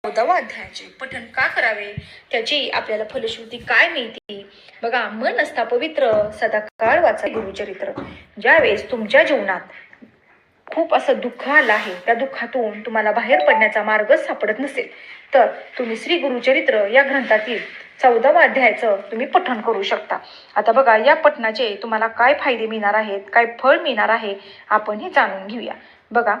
14व्या अध्यायाचे पठण का करावे, त्याची आपल्याला फलश्रुती काय मिळते बघा. मन असता पवित्र, सदाकाळ वाचा गुरुचरित्र. ज्यावेळेस तुमच्या जीवनात खूप असं दुःख आलं आहे, त्या दुःखातून तुम्हाला बाहेर पडण्याचा मार्ग सापडत नसेल, तर तुम्ही श्री गुरुचरित्र या ग्रंथातील 14व्या अध्यायाचं तुम्ही पठण करू शकता. आता बघा, या पठणाचे तुम्हाला काय फायदे मिळणार आहेत, काय फळ मिळणार आहे, आपण हे जाणून घेऊया. बघा,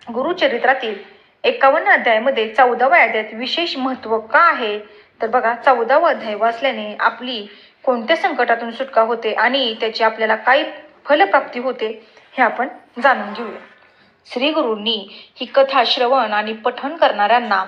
गुरुचरित्रातील 51 अध्यायामध्ये 14व्या अध्यायात विशेष महत्त्व का आहे, तर बघा, 14वा अध्याय वाचल्याने आपली कोणत्या संकटातून सुटका होते आणि त्याची आपल्याला काय फलप्राप्ती होते हे आपण जाणून घेऊया. श्री गुरूंनी ही कथा श्रवण आणि पठण करणाऱ्यांना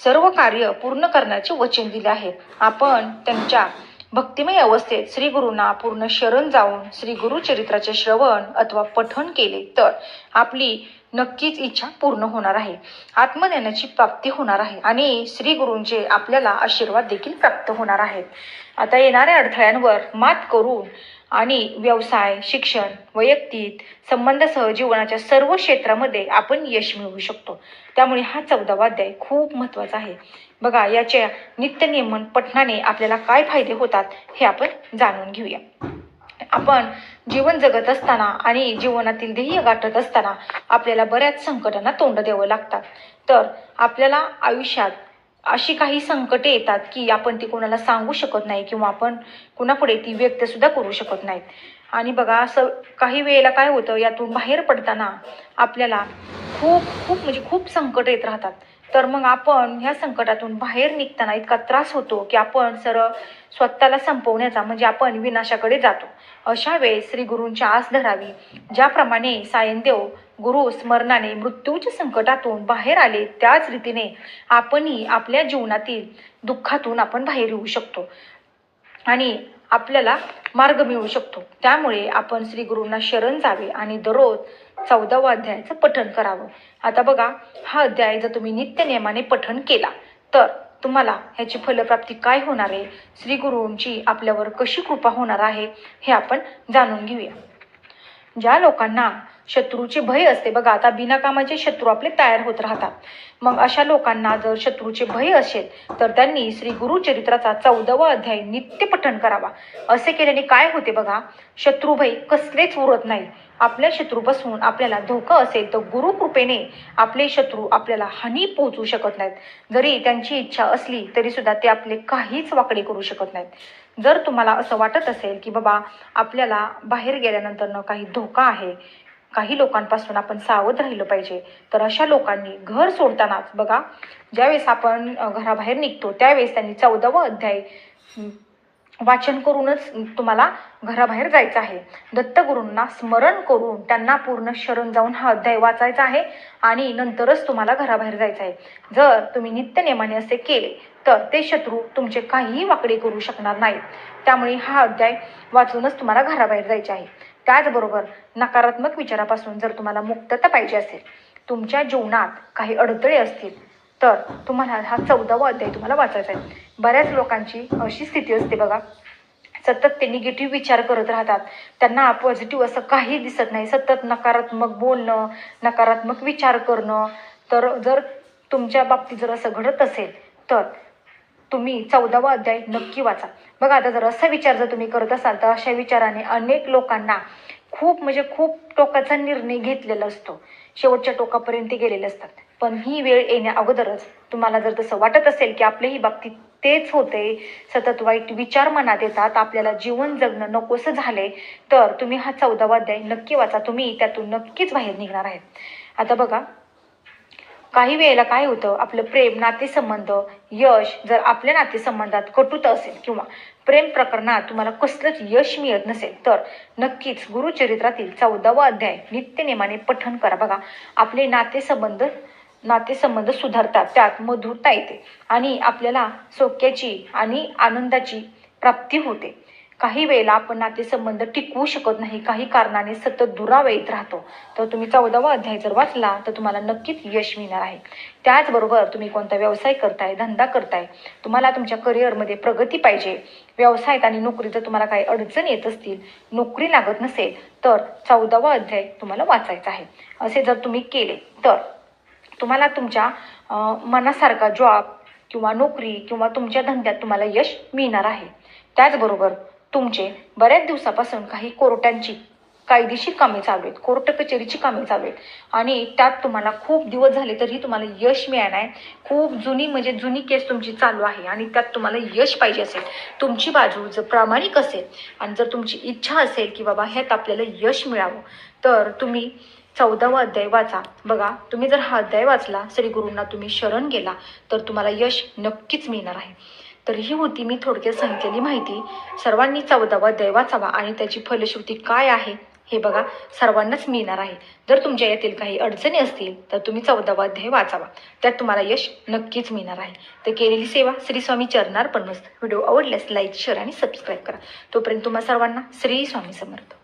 सर्व कार्य पूर्ण करण्याचे वचन दिले आहे. आपण त्यांच्या भक्तिमय अवस्थेत श्री गुरूंना पूर्ण शरण जाऊन श्री गुरुचरित्राचे श्रवण अथवा पठण केले तर आपली नक्कीच इच्छा पूर्ण होणार आहे, आत्मज्ञानाची प्राप्ती होणार आहे आणि श्री गुरूंचे आपल्याला आशीर्वाद देखील प्राप्त होणार आहेत. आता येणाऱ्या अडथळ्यांवर मात करून आणि व्यवसाय, शिक्षण, वैयक्तिक संबंधासह जीवनाच्या सर्व क्षेत्रामध्ये आपण यश मिळवू शकतो. त्यामुळे हा 14वा अध्याय खूप महत्त्वाचा आहे. बघा, याच्या नित्यनियमन पठणाने आपल्याला काय फायदे होतात हे आपण जाणून घेऊया. आपण जीवन जगत असताना आणि जीवनातील ध्येय गाठत असताना आपल्याला बऱ्याच संकटांना तोंड द्यावं लागतात. तर आपल्याला आयुष्यात अशी काही संकटे येतात की आपण ती कोणाला सांगू शकत नाही किंवा आपण कुणापुढे ती व्यक्त सुद्धा करू शकत नाहीत. आणि बघा, असं काही वेळेला काय होतं, यातून बाहेर पडताना आपल्याला खूप संकट येत राहतात. तर मग आपण ह्या संकटातून बाहेर निघताना इतका त्रास होतो की आपण सरळ स्वतःला संपवण्याचा म्हणजे आपण विनाशाकडे जातो. अशा वेळेस श्री गुरूंची आस धरावी. ज्याप्रमाणे सायनदेव गुरु स्मरणाने मृत्यूच्या संकटातून बाहेर आले, त्याच रीतीने आपणही आपल्या जीवनातील दुःखातून आपण बाहेर येऊ शकतो आणि आपल्याला मार्ग मिळू शकतो. त्यामुळे आपण श्री गुरूंना शरण जावे आणि दररोज 14व्या अध्यायाचं पठण करावं. आता बघा, हा अध्याय जर तुम्ही नित्यनेमाने पठण केला तर तुम्हाला ह्याची फलप्राप्ती काय होणार आहे, श्री गुरूंची आपल्यावर कशी कृपा होणार आहे हे आपण जाणून घेऊया. ज्या लोकांना शत्रूचे भय असते, बघा, आता बिनाकामाचे शत्रू आपले तयार होत राहतात. मग अशा लोकांना जर शत्रूचे भय असेल तर त्यांनी श्री गुरुचरित्राचा 14वा अध्याय नित्य पठण करावा. असे केल्याने काय होते बघा, शत्रुभय कसलेच उरत नाही. आपल्या शत्रूपासून आपल्याला धोका असेल तर गुरुकृपेने आपले शत्रू आपल्याला हानी पोहोचू शकत नाहीत. जरी त्यांची इच्छा असली तरी सुद्धा ते आपले काहीच वाकडे करू शकत नाहीत. जर तुम्हाला असं वाटत असेल की बाबा आपल्याला बाहेर गेल्यानंतर काही धोका आहे, काही लोकांपासून आपण सावध राहिलं पाहिजे, तर अशा लोकांनी घर सोडतानाच बघा, ज्यावेळेस आपण घराबाहेर निघतो त्यावेळेस त्यांनी 14वा अध्याय वाचन करूनच तुम्हाला घराबाहेर जायचं आहे. दत्तगुरूंना स्मरण करून त्यांना पूर्ण शरण जाऊन हा अध्याय वाचायचा आहे आणि नंतरच तुम्हाला घराबाहेर जायचं आहे. जर तुम्ही नित्यनेमाने असे केले तर ते शत्रू तुमचे काहीही वाकडे करू शकणार नाहीत. त्यामुळे हा अध्याय वाचूनच तुम्हाला घराबाहेर जायचे आहे. त्याचबरोबर नकारात्मक विचारापासून जर तुम्हाला मुक्तता पाहिजे असेल, तुमच्या जीवनात काही अडथळे असतील, तर तुम्हाला हा 14वा अध्याय तुम्हाला वाचायचा आहे. बऱ्याच लोकांची अशी स्थिती असते बघा, सतत ते निगेटिव्ह विचार करत राहतात, त्यांना पॉझिटिव्ह असं काही दिसत नाही, सतत नकारात्मक बोलणं, नकारात्मक विचार करणं. तर जर तुमच्या बाबतीत जर असं घडत असेल तर तुम्ही 14वा अध्याय नक्की वाचा. बघा, आता जर असा विचार जर तुम्ही करत असाल तर अशा विचाराने अनेक लोकांना खूप टोकाचा निर्णय घेतलेला असतो, शेवटच्या टोकापर्यंत गेलेले असतात. पण ही वेळ येण्या अगोदरच तुम्हाला जर तसं वाटत असेल की आपल्याही बाबतीत तेच होते, सतत वाईट विचार मनात येतात, आपल्याला जीवन जगणं नकोसं झाले, तर तुम्ही हा 14वा अध्याय नक्की वाचा. तुम्ही त्यातून नक्कीच बाहेर निघणार आहेत. आता बघा, काही वेळेला काय होतं, आपलं प्रेम, नातेसंबंध, यश जर आपल्या नातेसंबंधात कटुता असेल किंवा प्रेम प्रकरणात तुम्हाला कसलंच यश मिळत नसेल तर नक्कीच गुरुचरित्रातील 14वा अध्याय नित्यनेमाने पठण करा. बघा, आपले नातेसंबंध सुधारतात, त्यात मधुरता येते आणि आपल्याला सौख्याची आणि आनंदाची प्राप्ती होते. काही वेळेला आपण नातेसंबंध टिकवू शकत नाही, काही कारणाने सतत दुरावा येत राहतो, तर तुम्ही 14वा अध्याय जर वाचला तर तुम्हाला नक्कीच यश मिळणार आहे. त्याचबरोबर तुम्ही कोणता व्यवसाय करताय, धंदा करताय, तुम्हाला तुमच्या करिअरमध्ये प्रगती पाहिजे, व्यवसायात आणि नोकरीत जर तुम्हाला काही अडचण येत असतील, नोकरी लागत नसेल, तर 14वा अध्याय तुम्हाला वाचायचा आहे. असे जर तुम्ही केले तर तुम्हाला तुमच्या मनासारखा जॉब किंवा नोकरी किंवा तुमच्या धंद्यात तुम्हाला यश मिळणार आहे. त्याचबरोबर तुमचे बऱ्याच दिवसापासून काही कोर्टांची कायदेशीर कामे चालू आहेत, कोर्ट कचेरीची कामे चालू आहेत आणि त्यात तुम्हाला खूप दिवस झाले तरी तुम्हाला यश मिळालं नाही. खूप जुनी केस तुमची चालू आहे आणि त्यात तुम्हाला यश पाहिजे असेल, तुमची बाजू जर प्रामाणिक असेल आणि जर तुमची इच्छा असेल की बाबा ह्यात आपल्याला यश मिळावं, तर तुम्ही 14वा अध्याय वाचा. बघा, तुम्ही जर हा अध्याय वाचला, श्री गुरूंना तुम्ही शरण गेला, तर तुम्हाला यश नक्कीच मिळणार आहे. तर ही होती मी थोडक्यात सांगितलेली माहिती. सर्वांनी 14वा अध्याय वाचावा आणि त्याची फलश्रुती काय आहे हे बघा, सर्वांनाच मिळणार आहे. जर तुमच्या यातील काही अडचणी असतील तर तुम्ही 14वा अध्याय वाचावा, त्यात तुम्हाला यश नक्कीच मिळणार आहे. तर केलेली सेवा श्री स्वामी चरणार्पण मस्त. व्हिडिओ आवडल्यास लाईक, शेअर आणि सबस्क्राईब करा. तोपर्यंत तुम्हा सर्वांना श्री स्वामी समर्थ.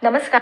नमस्कार.